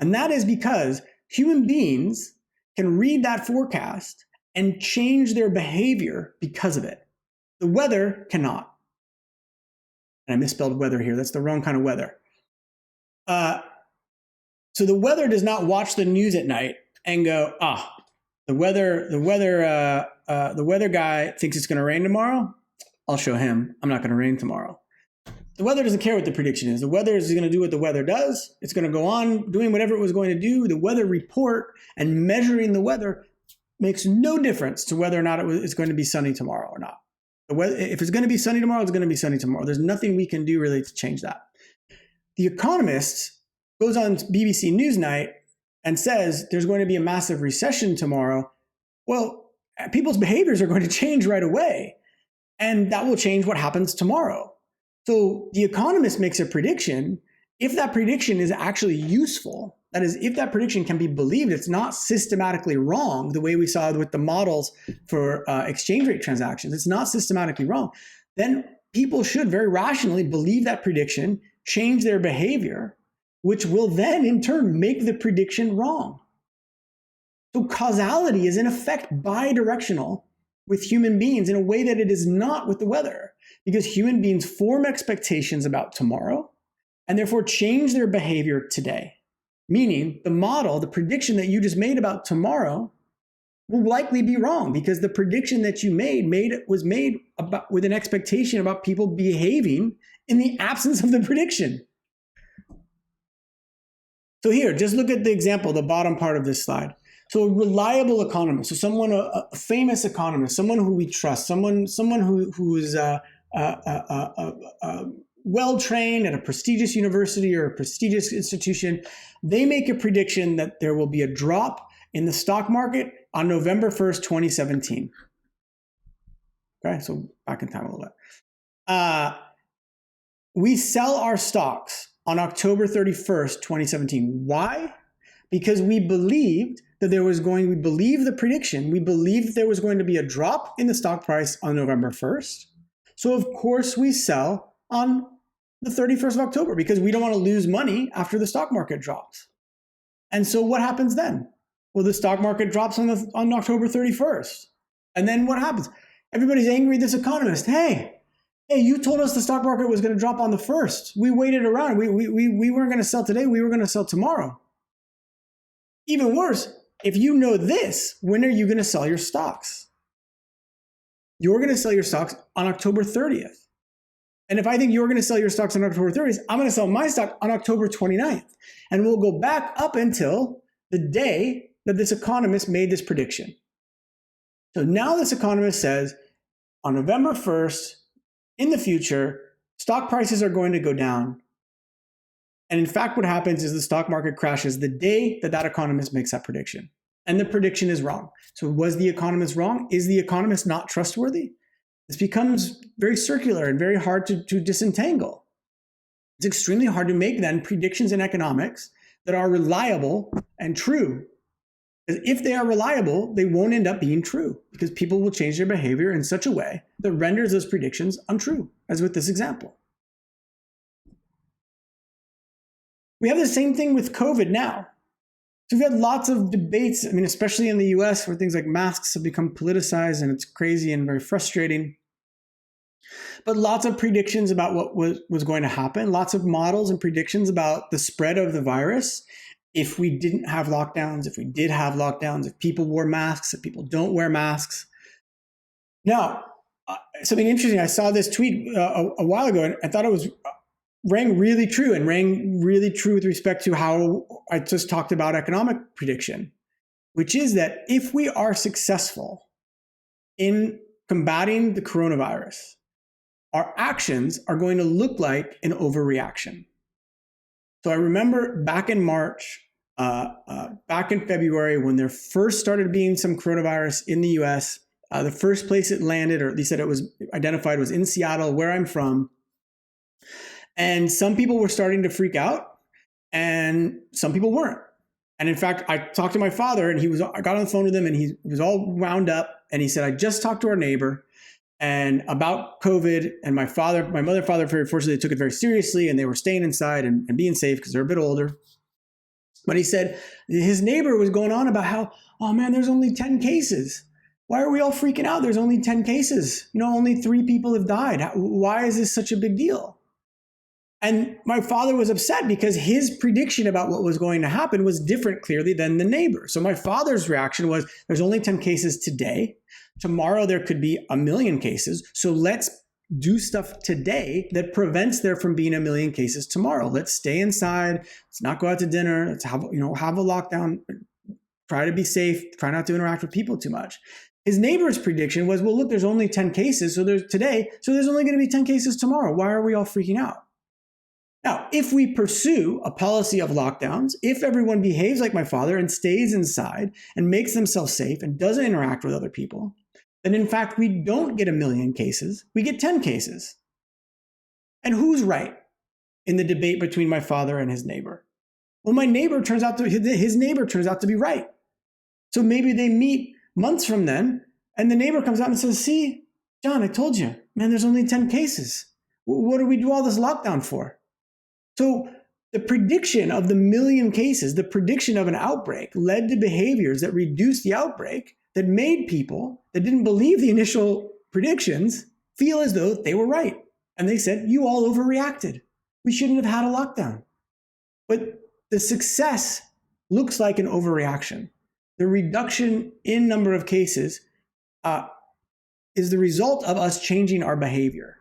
And that is because human beings can read that forecast and change their behavior because of it. The weather cannot. And I misspelled weather here. That's the wrong kind of weather. So the weather does not watch the news at night and go, the weather guy thinks it's going to rain tomorrow. I'll show him I'm not going to rain tomorrow. The weather doesn't care what the prediction is. The weather is going to do what the weather does. It's going to go on doing whatever it was going to do. The weather report and measuring the weather makes no difference to whether or not it's going to be sunny tomorrow or not. If it's going to be sunny tomorrow, it's going to be sunny tomorrow. There's nothing we can do really to change that. The Economist goes on BBC Newsnight and says there's going to be a massive recession tomorrow. Well, people's behaviors are going to change right away, and that will change what happens tomorrow. So the Economist makes a prediction. If that prediction is actually useful, that is, if that prediction can be believed, it's not systematically wrong, the way we saw with the models for exchange rate transactions, it's not systematically wrong, then people should very rationally believe that prediction, change their behavior, which will then in turn make the prediction wrong. So causality is in effect bidirectional with human beings in a way that it is not with the weather, because human beings form expectations about tomorrow and therefore change their behavior today. Meaning the model, the prediction that you just made about tomorrow will likely be wrong, because the prediction that you was made about with an expectation about people behaving in the absence of the prediction. So here, just look at the example, the bottom part of this slide. So a reliable economist, so someone, a famous economist, someone who we trust, someone who is well-trained at a prestigious university or a prestigious institution, they make a prediction that there will be a drop in the stock market on November 1st, 2017. Okay, so back in time a little bit. We sell our stocks on October 31st, 2017. Why? Because we believed that we believed the prediction, we believed there was going to be a drop in the stock price on November 1st. So of course we sell on the 31st of October because we don't want to lose money after the stock market drops. And so what happens then? Well, the stock market drops on October 31st. And then what happens? Everybody's angry at this economist. Hey, you told us the stock market was going to drop on the 1st. We waited around. We weren't going to sell today. We were going to sell tomorrow. Even worse, if you know this, when are you going to sell your stocks? You're going to sell your stocks on October 30th. And if I think you're going to sell your stocks on October 30th, I'm going to sell my stock on October 29th. And we'll go back up until the day that this economist made this prediction. So now this economist says on November 1st, in the future, stock prices are going to go down. And in fact, what happens is the stock market crashes the day that that economist makes that prediction. And the prediction is wrong. So was the economist wrong? Is the economist not trustworthy? This becomes very circular and very hard to disentangle. It's extremely hard to make then predictions in economics that are reliable and true. Because if they are reliable, they won't end up being true because people will change their behavior in such a way that renders those predictions untrue, as with this example. We have the same thing with COVID now. So we've had lots of debates, especially in the US, where things like masks have become politicized and it's crazy and very frustrating. But lots of predictions about what was going to happen, lots of models and predictions about the spread of the virus. If we didn't have lockdowns, if we did have lockdowns, if people wore masks, if people don't wear masks. Now, something interesting, I saw this tweet a while ago and I thought it rang really true with respect to how I just talked about economic prediction, which is that if we are successful in combating the coronavirus, our actions are going to look like an overreaction. So I remember back in March, back in February, when there first started being some coronavirus in the US, the first place it landed, or at least that it was identified, was in Seattle, where I'm from. And some people were starting to freak out and some people weren't. And in fact, I talked to my father and I got on the phone with him and he was all wound up. And he said, I just talked to our neighbor and about COVID, and my mother and father, very fortunately, took it very seriously and they were staying inside and being safe because they're a bit older. But he said his neighbor was going on about how, oh man, there's only 10 cases. Why are we all freaking out? There's only 10 cases. Only 3 people have died. Why is this such a big deal? And my father was upset because his prediction about what was going to happen was different clearly than the neighbor. So my father's reaction was, there's only 10 cases today. Tomorrow there could be 1 million cases. So let's do stuff today that prevents there from being a million cases tomorrow. Let's stay inside. Let's not go out to dinner. Let's have a lockdown. Try to be safe. Try not to interact with people too much. His neighbor's prediction was, well, look, there's only 10 cases today, so there's only going to be 10 cases tomorrow. Why are we all freaking out? Now, if we pursue a policy of lockdowns, if everyone behaves like my father and stays inside and makes themselves safe and doesn't interact with other people, then in fact, we don't get a million cases, we get 10 cases. And who's right in the debate between my father and his neighbor? Well, his neighbor turns out to be right. So maybe they meet months from then, and the neighbor comes out and says, see, John, I told you, man, there's only 10 cases. What do we do all this lockdown for? So the prediction of the million cases, the prediction of an outbreak led to behaviors that reduced the outbreak, that made people that didn't believe the initial predictions feel as though they were right. And they said, you all overreacted. We shouldn't have had a lockdown. But the success looks like an overreaction. The reduction in number of cases is the result of us changing our behavior.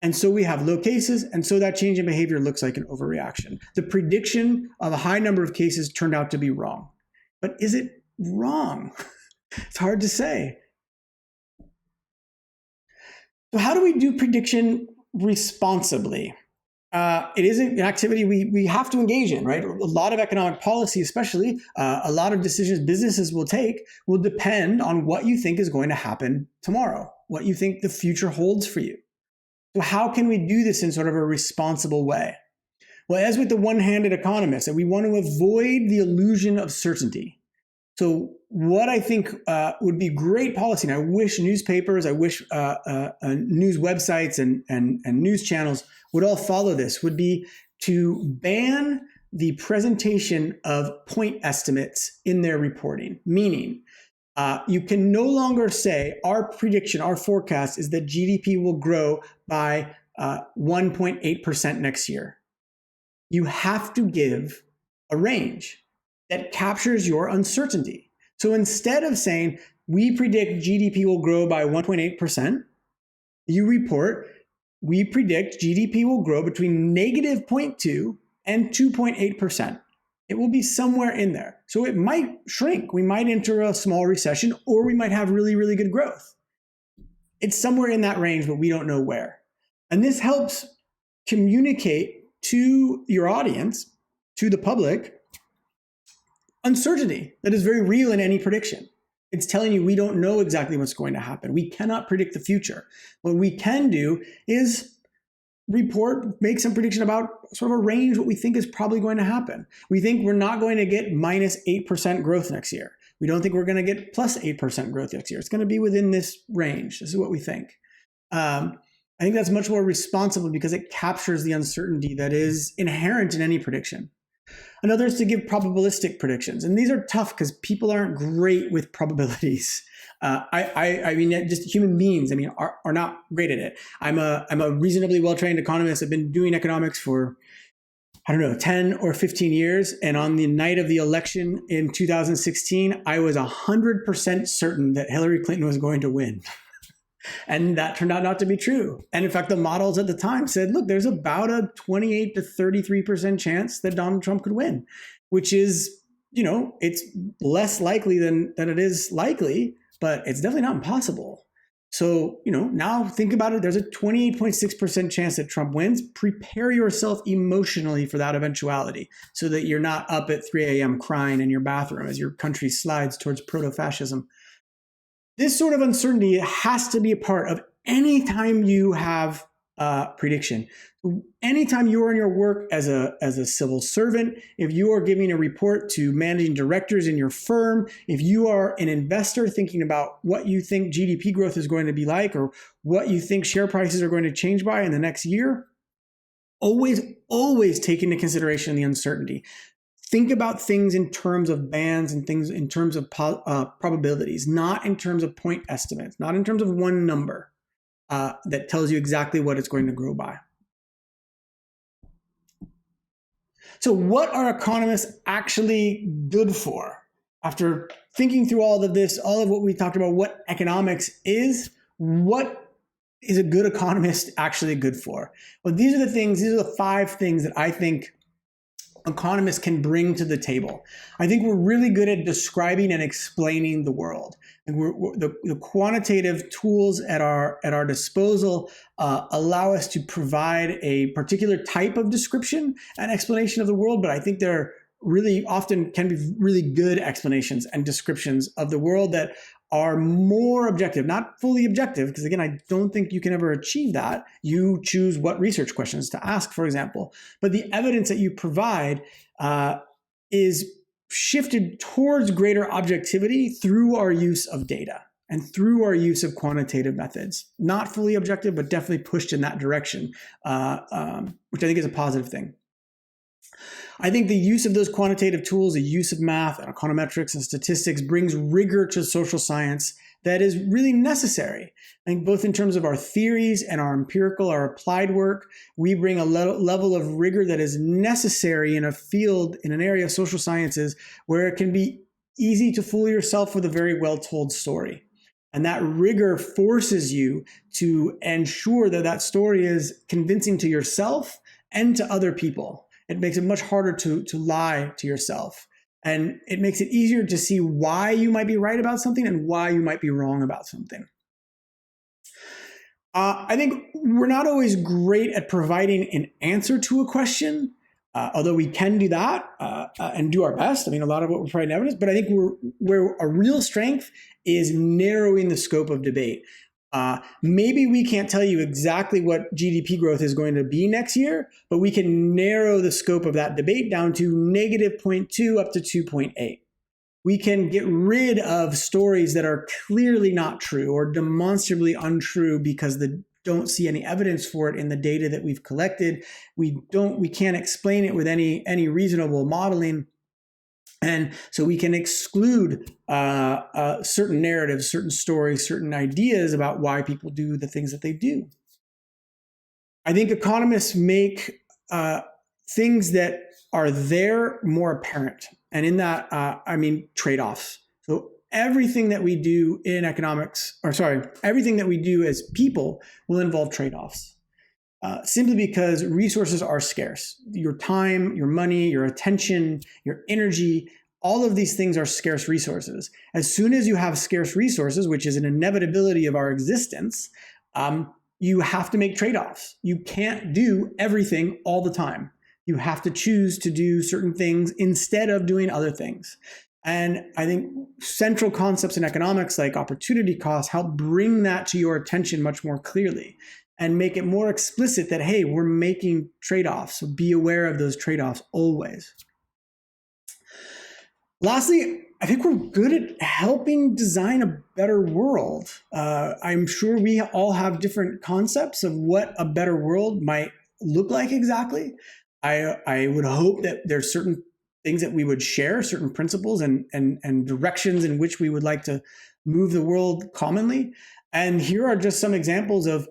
And so we have low cases, and so that change in behavior looks like an overreaction. The prediction of a high number of cases turned out to be wrong. But is it wrong? It's hard to say. So how do we do prediction responsibly? It is an activity we have to engage in, right? A lot of economic policy, especially a lot of decisions businesses will take, will depend on what you think is going to happen tomorrow, what you think the future holds for you. So how can we do this in sort of a responsible way? Well, as with the one-handed economist, we want to avoid the illusion of certainty. So what I think would be great policy, and I wish newspapers, I wish news websites and news channels would all follow this, would be to ban the presentation of point estimates in their reporting. Meaning, you can no longer say our prediction, our forecast is that GDP will grow by 1.8% next year. You have to give a range that captures your uncertainty. So instead of saying, we predict GDP will grow by 1.8%, you report, we predict GDP will grow between negative 0.2 and 2.8%. It will be somewhere in there. So it might shrink. We might enter a small recession, or we might have really, really good growth. It's somewhere in that range, but we don't know where. And this helps communicate to your audience, to the public, uncertainty that is very real in any prediction. It's telling you we don't know exactly what's going to happen. We cannot predict the future. What we can do is make some prediction about sort of a range, what we think is probably going to happen. We think we're not going to get minus 8% growth next year. We don't think we're going to get plus 8% growth next year. It's going to be within this range. This is what we think. I think that's much more responsible because it captures the uncertainty that is inherent in any prediction. Another is to give probabilistic predictions. And these are tough because people aren't great with probabilities. I mean, just human beings, are not great at it. I'm a reasonably well-trained economist. I've been doing economics for, 10 or 15 years. And on the night of the election in 2016, I was 100% certain that Hillary Clinton was going to win. And that turned out not to be true. And in fact, the models at the time said, look, there's about a 28 to 33% chance that Donald Trump could win, which is, it's less likely than it is likely, but it's definitely not impossible. So, now think about it. There's a 28.6% chance that Trump wins. Prepare yourself emotionally for that eventuality so that you're not up at 3 a.m. crying in your bathroom as your country slides towards proto-fascism. This sort of uncertainty has to be a part of any time you have prediction. Anytime you are in your work as a civil servant, if you are giving a report to managing directors in your firm, if you are an investor thinking about what you think GDP growth is going to be like or what you think share prices are going to change by in the next year, always take into consideration the uncertainty. Think about things in terms of bands and things in terms of probabilities, not in terms of point estimates, not in terms of one number that tells you exactly what it's going to grow by. So what are economists actually good for? After thinking through all of this, all of what we talked about, what economics is, what is a good economist actually good for? Well, these are the 5 things that I think economists can bring to the table. I think we're really good at describing and explaining the world. And the quantitative tools at our disposal allow us to provide a particular type of description and explanation of the world, but I think they're really often can be really good explanations and descriptions of the world that are more objective, not fully objective, because again, I don't think you can ever achieve that. You choose what research questions to ask, for example. But the evidence that you provide is shifted towards greater objectivity through our use of data and through our use of quantitative methods. Not fully objective, but definitely pushed in that direction, which I think is a positive thing. I think the use of those quantitative tools, the use of math and econometrics and statistics brings rigor to social science that is really necessary. I think both in terms of our theories and our empirical, our applied work, we bring a level of rigor that is necessary in a field, in an area of social sciences where it can be easy to fool yourself with a very well-told story. And that rigor forces you to ensure that that story is convincing to yourself and to other people. It makes it much harder to lie to yourself. And it makes it easier to see why you might be right about something and why you might be wrong about something. I think we're not always great at providing an answer to a question, although we can do that and do our best. I mean, a lot of what we're providing evidence, but I think where our real strength is narrowing the scope of debate. Maybe we can't tell you exactly what GDP growth is going to be next year, but we can narrow the scope of that debate down to -0.2 up to 2.8. We can get rid of stories that are clearly not true or demonstrably untrue because they don't see any evidence for it in the data that we've collected. We can't explain it with any reasonable modeling. And so we can exclude certain narratives, certain stories, certain ideas about why people do the things that they do. I think economists make things that are there more apparent. And in that, I mean trade-offs. So everything that we do in economics, everything that we do as people will involve trade-offs. Simply because resources are scarce. Your time, your money, your attention, your energy, all of these things are scarce resources. As soon as you have scarce resources, which is an inevitability of our existence, you have to make trade-offs. You can't do everything all the time. You have to choose to do certain things instead of doing other things. And I think central concepts in economics like opportunity cost help bring that to your attention much more clearly and make it more explicit that, hey, we're making trade-offs. So be aware of those trade-offs always. Lastly, I think we're good at helping design a better world. I'm sure we all have different concepts of what a better world might look like exactly. I would hope that there's certain things that we would share, certain principles and directions in which we would like to move the world commonly. And here are just some examples of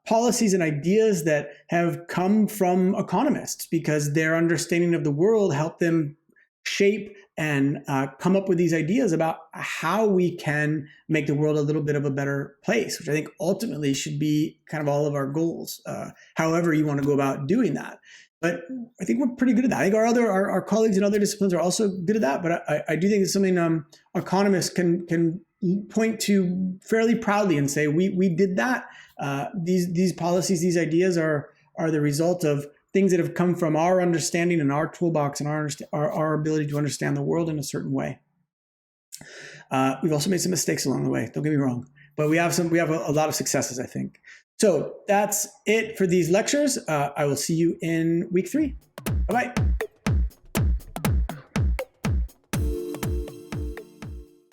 policies and ideas that have come from economists because their understanding of the world helped them shape and come up with these ideas about how we can make the world a little bit of a better place, which I think ultimately should be kind of all of our goals, however you want to go about doing that. But I think we're pretty good at that. I think our colleagues in other disciplines are also good at that. But I do think it's something economists can point to fairly proudly and say, we did that. These policies, these ideas are the result of things that have come from our understanding and our toolbox and our ability to understand the world in a certain way. We've also made some mistakes along the way. Don't get me wrong, but we have a lot of successes, I think. So that's it for these lectures. I will see you in week 3. Bye-bye.